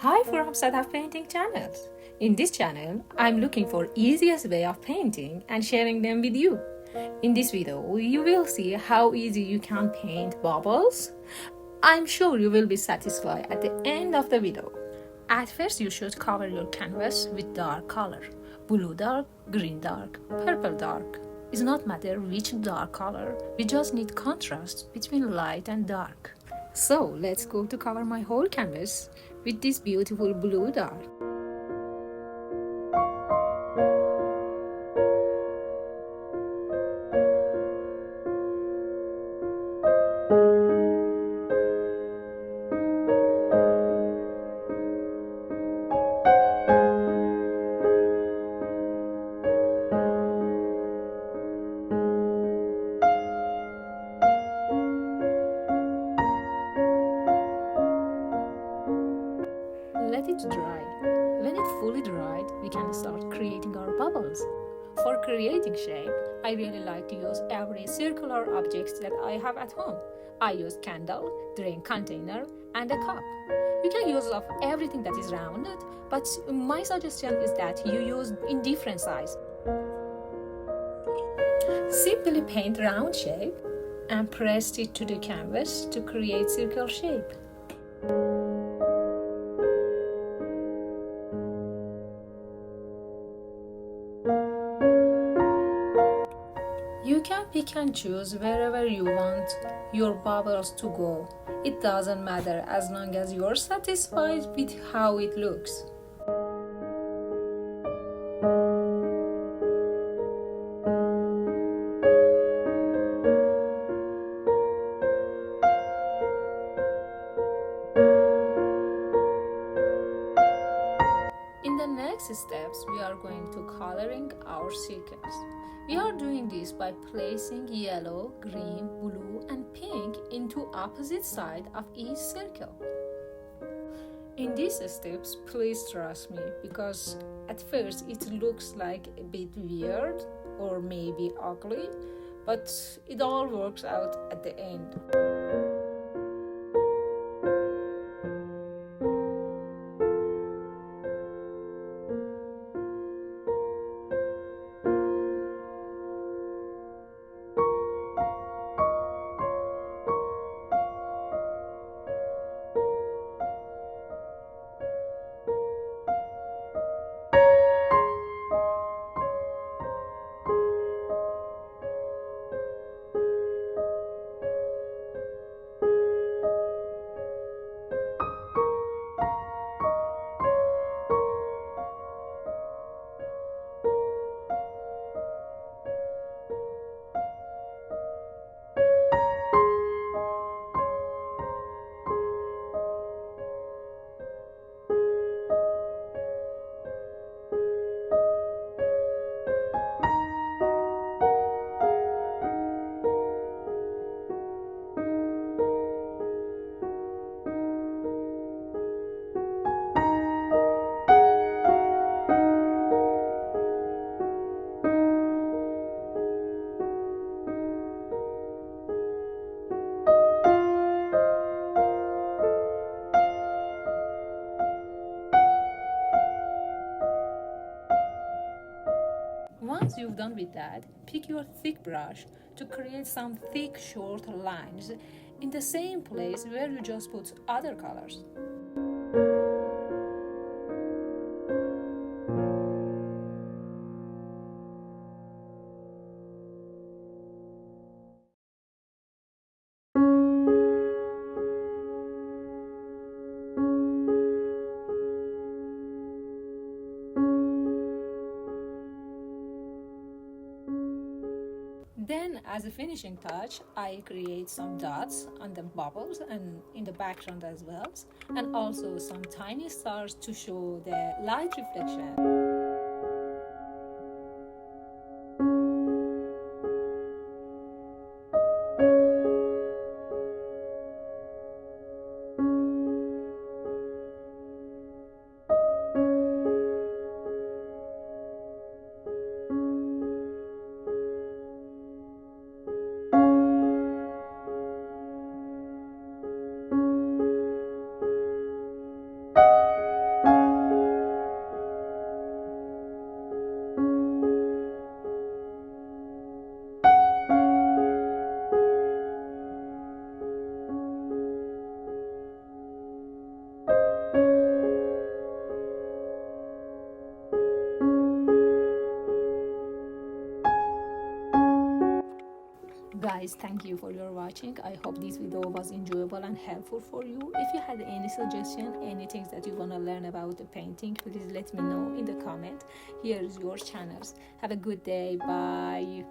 Hi from Sadaf Painting channels. In this channel, I'm looking for easiest way of painting and sharing them with you. In this video, you will see how easy you can paint bubbles. I'm sure you will be satisfied at the end of the video. At first, you should cover your canvas with dark color. Blue dark, green dark, purple dark. It's not matter which dark color, we just need contrast between light and dark. So let's go to cover my whole canvas with this beautiful blue dark. Let it dry. When it fully dried, we can start creating our bubbles. For creating shape, I really like to use every circular objects that I have at home. I use candle, drink container, and a cup. You can use of everything that is rounded, but my suggestion is that you use in different size. Simply paint round shape and press it to the canvas to create circle shape. You can pick and choose wherever you want your bubbles to go. It doesn't matter as long as you're satisfied with how it looks. In the next steps, we are going to coloring our circles. We are doing this by placing yellow, green, blue, and pink into opposite side of each circle. In these steps, please trust me, because at first it looks like a bit weird or maybe ugly, but it all works out at the end. Once you've done with that, pick your thick brush to create some thick short lines in the same place where you just put other colors. Then, as a finishing touch, I create some dots on the bubbles and in the background as well, and also some tiny stars to show the light reflection. guys, thank you for your watching. I hope this video was enjoyable and helpful for you. If you had any suggestion, anything that you want to learn about the painting, please let me know in the comment. Here's your channels. Have a good day. Bye.